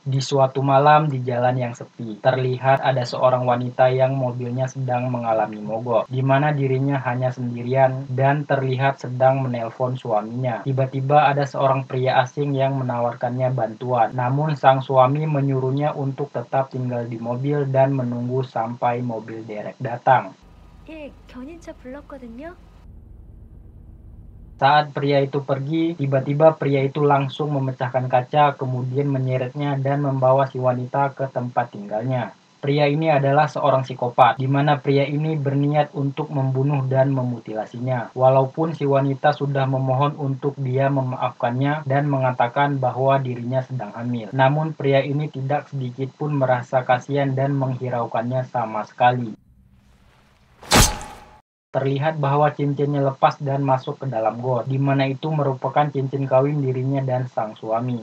Di suatu malam di jalan yang sepi, terlihat ada seorang wanita yang mobilnya sedang mengalami mogok, di mana dirinya hanya sendirian dan terlihat sedang menelpon suaminya. Tiba-tiba ada seorang pria asing yang menawarkannya bantuan, namun sang suami menyuruhnya untuk tetap tinggal di mobil dan menunggu sampai mobil derek datang. 예, 견인차 불렀거든요. Saat pria itu pergi, tiba-tiba pria itu langsung memecahkan kaca, kemudian menyeretnya dan membawa si wanita ke tempat tinggalnya. Pria ini adalah seorang psikopat, di mana pria ini berniat untuk membunuh dan memutilasinya. Walaupun si wanita sudah memohon untuk dia memaafkannya dan mengatakan bahwa dirinya sedang hamil. Namun pria ini tidak sedikit pun merasa kasihan dan menghiraukannya sama sekali. Terlihat bahwa cincinnya lepas dan masuk ke dalam got, di mana itu merupakan cincin kawin dirinya dan sang suami.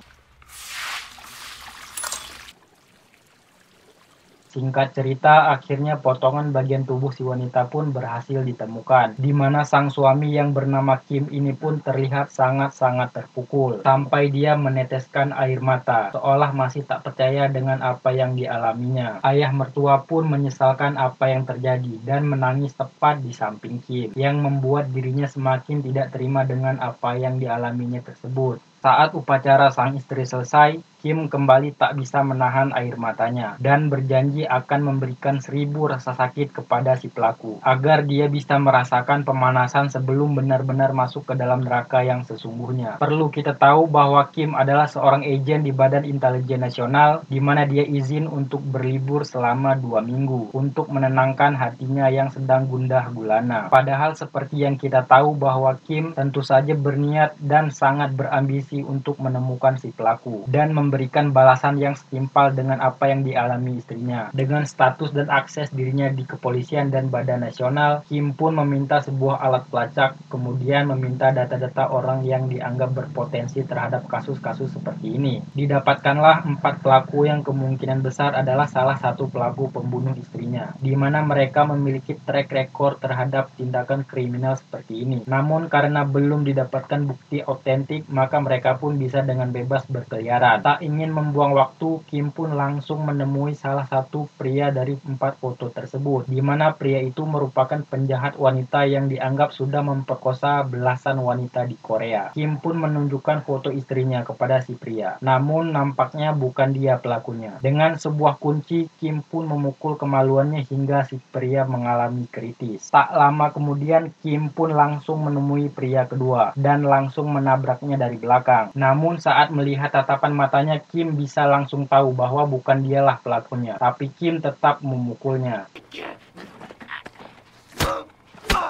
Singkat cerita, akhirnya potongan bagian tubuh si wanita pun berhasil ditemukan, di mana sang suami yang bernama Kim ini pun terlihat sangat-sangat terpukul, sampai dia meneteskan air mata, seolah masih tak percaya dengan apa yang dialaminya. Ayah mertua pun menyesalkan apa yang terjadi dan menangis tepat di samping Kim, yang membuat dirinya semakin tidak terima dengan apa yang dialaminya tersebut. Saat upacara sang istri selesai, Kim kembali tak bisa menahan air matanya dan berjanji akan memberikan 1000 rasa sakit kepada si pelaku agar dia bisa merasakan pemanasan sebelum benar-benar masuk ke dalam neraka yang sesungguhnya. Perlu kita tahu bahwa Kim adalah seorang agen di Badan Intelijen Nasional, di mana dia izin untuk berlibur selama 2 minggu untuk menenangkan hatinya yang sedang gundah gulana. Padahal seperti yang kita tahu bahwa Kim tentu saja berniat dan sangat berambisi untuk menemukan si pelaku dan memberikan balasan yang setimpal dengan apa yang dialami istrinya. Dengan status dan akses dirinya di kepolisian dan Badan Nasional, Kim pun meminta sebuah alat pelacak, kemudian meminta data-data orang yang dianggap berpotensi terhadap kasus-kasus seperti ini. Didapatkanlah 4 pelaku yang kemungkinan besar adalah salah satu pelaku pembunuh istrinya, di mana mereka memiliki track record terhadap tindakan kriminal seperti ini. Namun karena belum didapatkan bukti otentik, maka mereka pun bisa dengan bebas berkeliaran. Tak ingin membuang waktu, Kim pun langsung menemui salah satu pria dari 4 foto tersebut, di mana pria itu merupakan penjahat wanita yang dianggap sudah memperkosa belasan wanita di Korea. Kim pun menunjukkan foto istrinya kepada si pria, namun nampaknya bukan dia pelakunya. Dengan sebuah kunci, Kim pun memukul kemaluannya hingga si pria mengalami kritis. Tak lama kemudian, Kim pun langsung menemui pria kedua dan langsung menabraknya dari belakang. Namun saat melihat tatapan matanya, Kim bisa langsung tahu bahwa bukan dialah pelakunya, tapi Kim tetap memukulnya.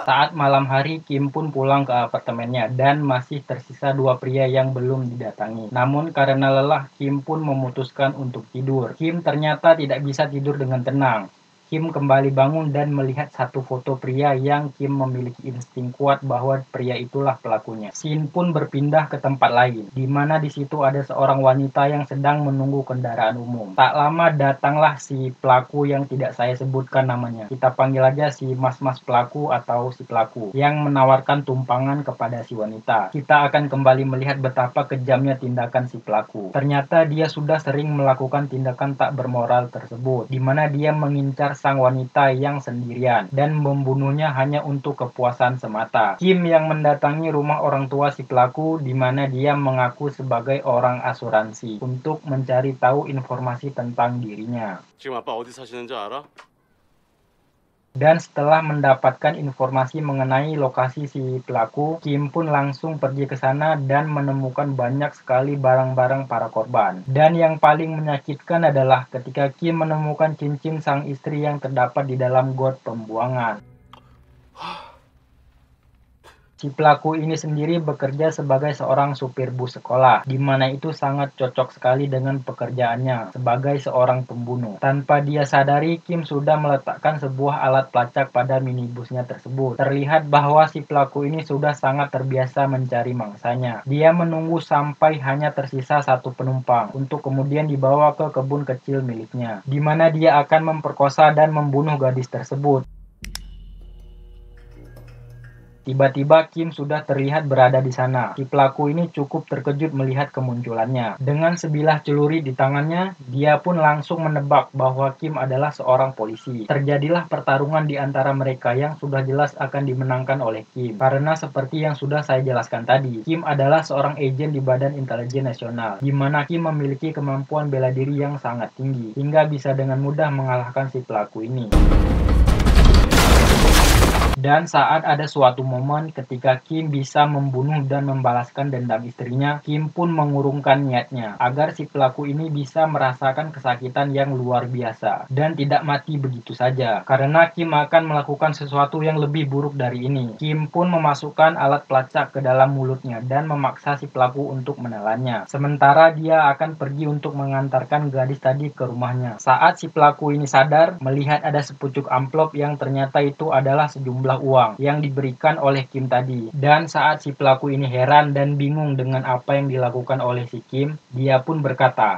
Saat malam hari, Kim pun pulang ke apartemennya dan masih tersisa 2 pria yang belum didatangi. Namun karena lelah, Kim pun memutuskan untuk tidur. Kim ternyata tidak bisa tidur dengan tenang. Kim kembali bangun dan melihat satu foto pria yang Kim memiliki insting kuat bahwa pria itulah pelakunya. Scene pun berpindah ke tempat lain, di mana di situ ada seorang wanita yang sedang menunggu kendaraan umum. Tak lama datanglah si pelaku yang tidak saya sebutkan namanya. Kita panggil aja si mas-mas pelaku atau si pelaku, yang menawarkan tumpangan kepada si wanita. Kita akan kembali melihat betapa kejamnya tindakan si pelaku. Ternyata dia sudah sering melakukan tindakan tak bermoral tersebut, di mana dia mengincar sang wanita yang sendirian dan membunuhnya hanya untuk kepuasan semata. Kim yang mendatangi rumah orang tua si pelaku, di mana dia mengaku sebagai orang asuransi untuk mencari tahu informasi tentang dirinya. 지금 아빠 어디 사시는지 알아? Dan setelah mendapatkan informasi mengenai lokasi si pelaku, Kim pun langsung pergi ke sana dan menemukan banyak sekali barang-barang para korban. Dan yang paling menyakitkan adalah ketika Kim menemukan cincin sang istri yang terdapat di dalam got pembuangan. Si pelaku ini sendiri bekerja sebagai seorang supir bus sekolah, di mana itu sangat cocok sekali dengan pekerjaannya sebagai seorang pembunuh. Tanpa dia sadari, Kim sudah meletakkan sebuah alat pelacak pada minibusnya tersebut. Terlihat bahwa si pelaku ini sudah sangat terbiasa mencari mangsanya. Dia menunggu sampai hanya tersisa satu penumpang untuk kemudian dibawa ke kebun kecil miliknya, di mana dia akan memperkosa dan membunuh gadis tersebut. Tiba-tiba Kim sudah terlihat berada di sana. Si pelaku ini cukup terkejut melihat kemunculannya. Dengan sebilah celuri di tangannya, dia pun langsung menebak bahwa Kim adalah seorang polisi. Terjadilah pertarungan di antara mereka yang sudah jelas akan dimenangkan oleh Kim. Karena seperti yang sudah saya jelaskan tadi, Kim adalah seorang agen di Badan Intelijen Nasional, di mana Kim memiliki kemampuan bela diri yang sangat tinggi, hingga bisa dengan mudah mengalahkan si pelaku ini. Dan saat ada suatu momen ketika Kim bisa membunuh dan membalaskan dendam istrinya, Kim pun mengurungkan niatnya agar si pelaku ini bisa merasakan kesakitan yang luar biasa dan tidak mati begitu saja. Karena Kim akan melakukan sesuatu yang lebih buruk dari ini. Kim pun memasukkan alat pelacak ke dalam mulutnya dan memaksa si pelaku untuk menelannya. Sementara dia akan pergi untuk mengantarkan gadis tadi ke rumahnya. Saat si pelaku ini sadar melihat ada sepucuk amplop yang ternyata itu adalah sejumlah uang yang diberikan oleh Kim tadi. Dan saat si pelaku ini heran dan bingung dengan apa yang dilakukan oleh si Kim, dia pun berkata,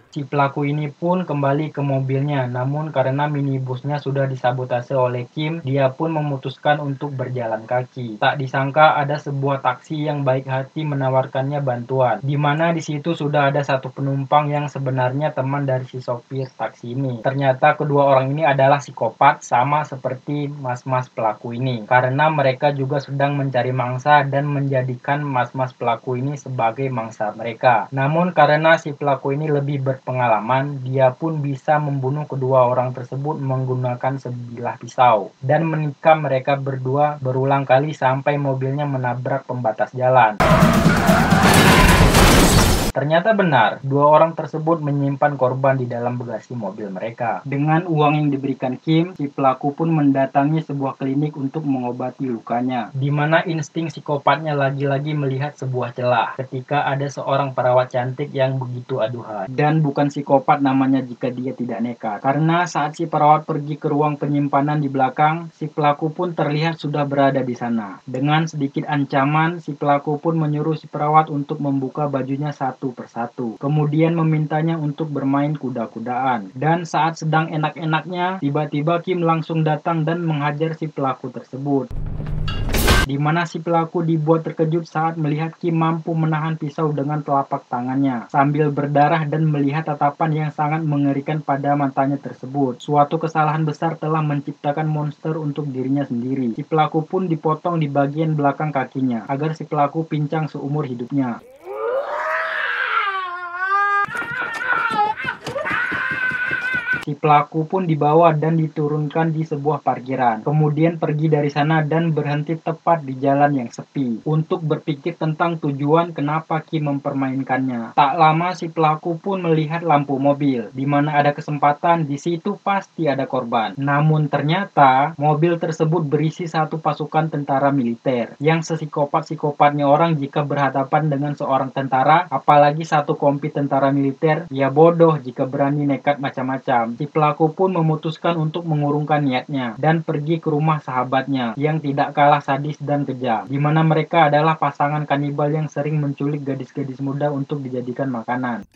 si pelaku ini pun kembali ke mobilnya, namun karena minibusnya sudah disabotase oleh Kim, dia pun memutuskan untuk berjalan kaki. Tak disangka ada sebuah taksi yang baik hati menawarkannya bantuan, di mana di situ sudah ada satu penumpang yang sebenarnya teman dari si sopir taksi ini. Ternyata kedua orang ini adalah psikopat sama seperti mas-mas pelaku ini, karena mereka juga sedang mencari mangsa dan menjadikan mas-mas pelaku ini sebagai mangsa mereka. Namun karena si pelaku ini lebih berpengalaman, dia pun bisa membunuh kedua orang tersebut menggunakan sebilah pisau dan menikam mereka berdua berulang kali sampai mobilnya menabrak pembatas jalan. Ternyata benar, dua orang tersebut menyimpan korban di dalam bagasi mobil mereka. Dengan uang yang diberikan Kim, si pelaku pun mendatangi sebuah klinik untuk mengobati lukanya, di mana insting psikopatnya lagi-lagi melihat sebuah celah ketika ada seorang perawat cantik yang begitu aduhai. Dan bukan psikopat namanya jika dia tidak nekat. Karena saat si perawat pergi ke ruang penyimpanan di belakang, si pelaku pun terlihat sudah berada di sana. Dengan sedikit ancaman, si pelaku pun menyuruh si perawat untuk membuka bajunya satu persatu. Kemudian memintanya untuk bermain kuda-kudaan. Dan saat sedang enak-enaknya, tiba-tiba Kim langsung datang dan menghajar si pelaku tersebut. Di mana si pelaku dibuat terkejut saat melihat Kim mampu menahan pisau dengan telapak tangannya, sambil berdarah dan melihat tatapan yang sangat mengerikan pada matanya tersebut. Suatu kesalahan besar telah menciptakan monster untuk dirinya sendiri. Si pelaku pun dipotong di bagian belakang kakinya, agar si pelaku pincang seumur hidupnya. Si pelaku pun dibawa dan diturunkan di sebuah parkiran. Kemudian pergi dari sana dan berhenti tepat di jalan yang sepi untuk berpikir tentang tujuan kenapa Kim mempermainkannya. Tak lama si pelaku pun melihat lampu mobil, di mana ada kesempatan di situ pasti ada korban. Namun ternyata mobil tersebut berisi satu pasukan tentara militer yang sesikopat-sikopatnya orang jika berhadapan dengan seorang tentara, apalagi satu kompi tentara militer, ya bodoh jika berani nekat macam-macam. Si pelaku pun memutuskan untuk mengurungkan niatnya dan pergi ke rumah sahabatnya yang tidak kalah sadis dan kejam, di mana mereka adalah pasangan kanibal yang sering menculik gadis-gadis muda untuk dijadikan makanan.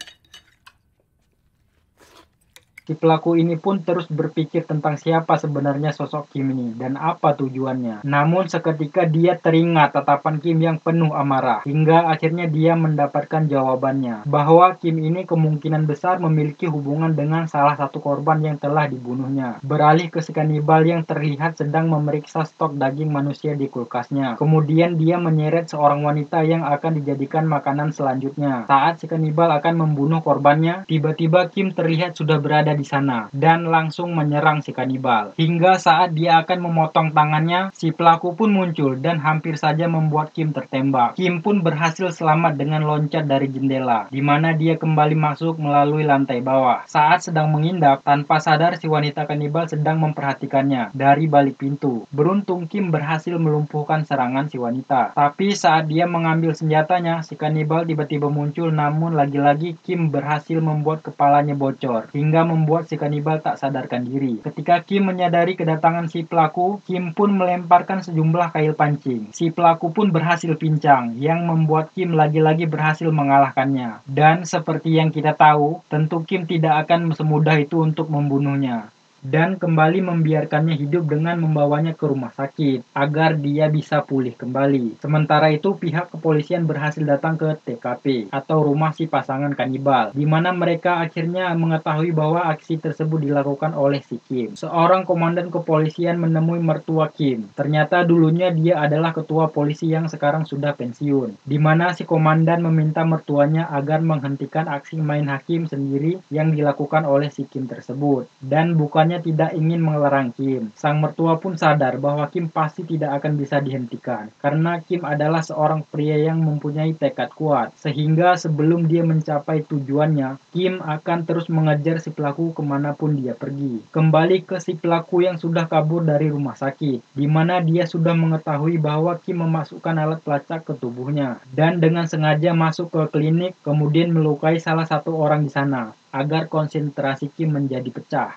Si pelaku ini pun terus berpikir tentang siapa sebenarnya sosok Kim ini dan apa tujuannya. Namun seketika dia teringat tatapan Kim yang penuh amarah, hingga akhirnya dia mendapatkan jawabannya, bahwa Kim ini kemungkinan besar memiliki hubungan dengan salah satu korban yang telah dibunuhnya. Beralih ke si kanibal yang terlihat sedang memeriksa stok daging manusia di kulkasnya. Kemudian dia menyeret seorang wanita yang akan dijadikan makanan selanjutnya. Saat si kanibal akan membunuh korbannya, tiba-tiba Kim terlihat sudah berada di sana dan langsung menyerang si kanibal. Hingga saat dia akan memotong tangannya, si pelaku pun muncul dan hampir saja membuat Kim tertembak. Kim pun berhasil selamat dengan loncat dari jendela, di mana dia kembali masuk melalui lantai bawah. Saat sedang mengindap, tanpa sadar si wanita kanibal sedang memperhatikannya dari balik pintu. Beruntung Kim berhasil melumpuhkan serangan si wanita. Tapi saat dia mengambil senjatanya, si kanibal tiba-tiba muncul, namun lagi-lagi Kim berhasil membuat kepalanya bocor, hingga membuat si kanibal tak sadarkan diri. Ketika Kim menyadari kedatangan si pelaku, Kim pun melemparkan sejumlah kail pancing. Si pelaku pun berhasil pincang, yang membuat Kim lagi-lagi berhasil mengalahkannya. Dan seperti yang kita tahu, tentu Kim tidak akan semudah itu untuk membunuhnya. dan kembali membiarkannya hidup dengan membawanya ke rumah sakit agar dia bisa pulih kembali. Sementara itu, pihak kepolisian berhasil datang ke TKP atau rumah si pasangan kanibal, di mana mereka akhirnya mengetahui bahwa aksi tersebut dilakukan oleh si Kim. Seorang komandan kepolisian menemui mertua Kim. Ternyata dulunya dia adalah ketua polisi yang sekarang sudah pensiun, di mana si komandan meminta mertuanya agar menghentikan aksi main hakim sendiri yang dilakukan oleh si Kim tersebut, dan bukannya tidak ingin melarang Kim. Sang mertua pun sadar bahwa Kim pasti tidak akan bisa dihentikan, karena Kim adalah seorang pria yang mempunyai tekad kuat, sehingga sebelum dia mencapai tujuannya, Kim akan terus mengejar si pelaku kemanapun dia pergi. Kembali ke si pelaku yang sudah kabur dari rumah sakit, di mana dia sudah mengetahui bahwa Kim memasukkan alat pelacak ke tubuhnya, dan dengan sengaja masuk ke klinik, kemudian melukai salah satu orang di sana, agar konsentrasi Kim menjadi pecah.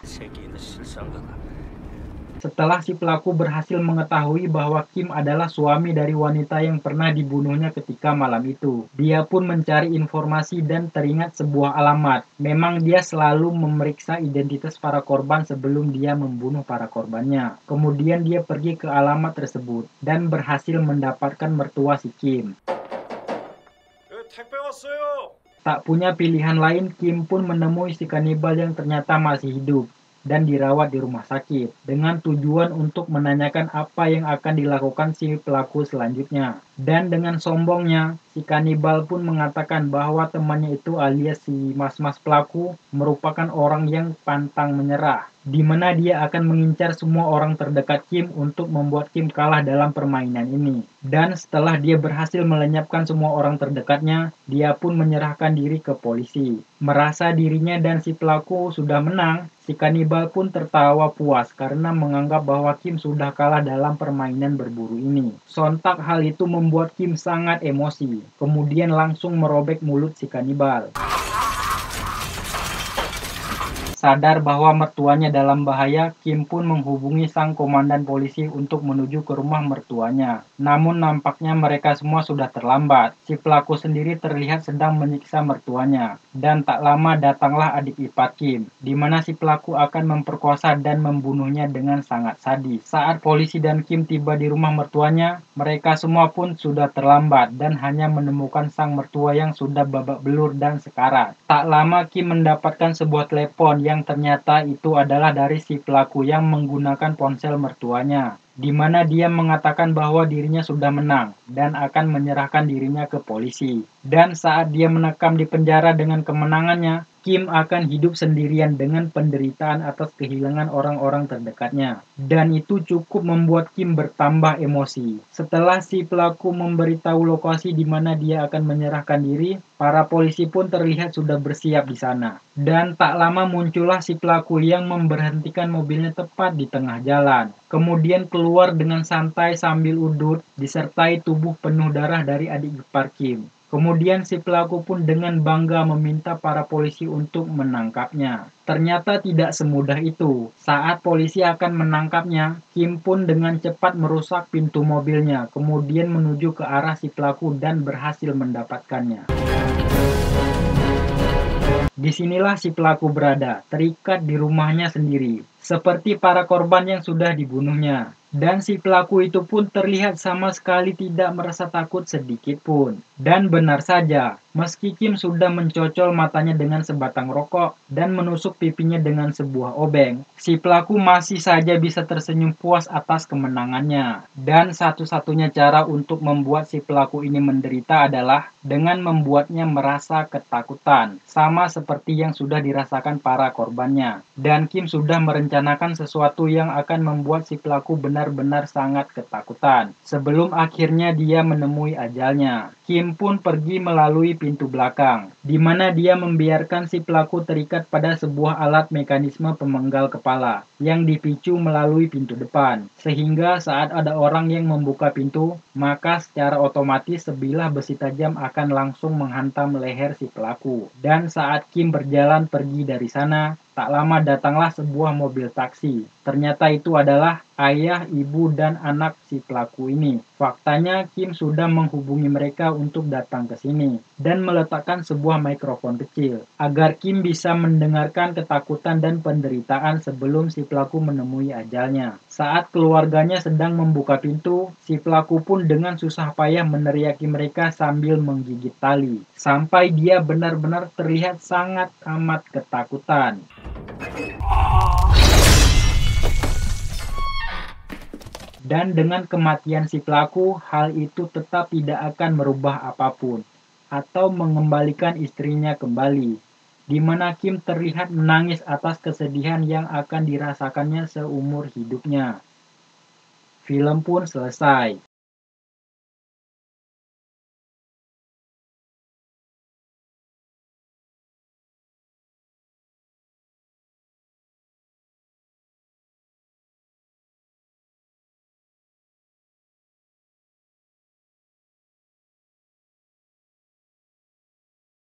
Setelah si pelaku berhasil mengetahui bahwa Kim adalah suami dari wanita yang pernah dibunuhnya ketika malam itu, dia pun mencari informasi dan teringat sebuah alamat. Memang dia selalu memeriksa identitas para korban sebelum dia membunuh para korbannya. Kemudian dia pergi ke alamat tersebut dan berhasil mendapatkan mertua si Kim. Tak punya pilihan lain, Kim pun menemui si kanibal yang ternyata masih hidup dan dirawat di rumah sakit, dengan tujuan untuk menanyakan apa yang akan dilakukan si pelaku selanjutnya. Dan dengan sombongnya, si kanibal pun mengatakan bahwa temannya itu alias si mas-mas pelaku merupakan orang yang pantang menyerah, di mana dia akan mengincar semua orang terdekat Kim untuk membuat Kim kalah dalam permainan ini. Dan setelah dia berhasil melenyapkan semua orang terdekatnya, dia pun menyerahkan diri ke polisi. Merasa dirinya dan si pelaku sudah menang, si kanibal pun tertawa puas karena menganggap bahwa Kim sudah kalah dalam permainan berburu ini. Sontak hal itu membuat Kim sangat emosi, kemudian langsung merobek mulut si kanibal. Sadar bahwa mertuanya dalam bahaya, Kim pun menghubungi sang komandan polisi untuk menuju ke rumah mertuanya. Namun nampaknya mereka semua sudah terlambat. Si pelaku sendiri terlihat sedang menyiksa mertuanya. Dan tak lama datanglah adik ipar Kim, di mana si pelaku akan memperkosa dan membunuhnya dengan sangat sadis. Saat polisi dan Kim tiba di rumah mertuanya, mereka semua pun sudah terlambat dan hanya menemukan sang mertua yang sudah babak belur dan sekarat. Tak lama Kim mendapatkan sebuah telepon yang ternyata itu adalah dari si pelaku yang menggunakan ponsel mertuanya, di mana dia mengatakan bahwa dirinya sudah menang dan akan menyerahkan dirinya ke polisi. Dan saat dia menekam di penjara dengan kemenangannya, Kim akan hidup sendirian dengan penderitaan atas kehilangan orang-orang terdekatnya. Dan itu cukup membuat Kim bertambah emosi. Setelah si pelaku memberitahu lokasi di mana dia akan menyerahkan diri, para polisi pun terlihat sudah bersiap di sana. Dan tak lama muncullah si pelaku yang memberhentikan mobilnya tepat di tengah jalan. Kemudian keluar dengan santai sambil udut, disertai tubuh penuh darah dari adik ipar Kim. Kemudian si pelaku pun dengan bangga meminta para polisi untuk menangkapnya. Ternyata tidak semudah itu. Saat polisi akan menangkapnya, Kim pun dengan cepat merusak pintu mobilnya, kemudian menuju ke arah si pelaku dan berhasil mendapatkannya. Disinilah si pelaku berada, terikat di rumahnya sendiri, seperti para korban yang sudah dibunuhnya. Dan si pelaku itu pun terlihat sama sekali tidak merasa takut sedikit pun. Dan benar saja, meski Kim sudah mencocol matanya dengan sebatang rokok dan menusuk pipinya dengan sebuah obeng, si pelaku masih saja bisa tersenyum puas atas kemenangannya. Dan satu-satunya cara untuk membuat si pelaku ini menderita adalah dengan membuatnya merasa ketakutan, sama seperti yang sudah dirasakan para korbannya. Dan Kim sudah merencanakan sesuatu yang akan membuat si pelaku benar-benar sangat ketakutan, sebelum akhirnya dia menemui ajalnya. Kim pun pergi melalui pintu belakang, di mana dia membiarkan si pelaku terikat pada sebuah alat mekanisme pemenggal kepala, yang dipicu melalui pintu depan, sehingga saat ada orang yang membuka pintu, maka secara otomatis sebilah besi tajam akan langsung menghantam leher si pelaku. Dan saat Kim berjalan pergi dari sana, tak lama datanglah sebuah mobil taksi. Ternyata itu adalah ayah, ibu, dan anak si pelaku ini. Faktanya, Kim sudah menghubungi mereka untuk datang ke sini dan meletakkan sebuah mikrofon kecil agar Kim bisa mendengarkan ketakutan dan penderitaan sebelum si pelaku menemui ajalnya. Saat keluarganya sedang membuka pintu, si pelaku pun dengan susah payah meneriaki mereka sambil menggigit tali, sampai dia benar-benar terlihat sangat amat ketakutan. Dan dengan kematian si pelaku, hal itu tetap tidak akan merubah apapun atau mengembalikan istrinya kembali, di mana Kim terlihat menangis atas kesedihan yang akan dirasakannya seumur hidupnya. Film pun selesai.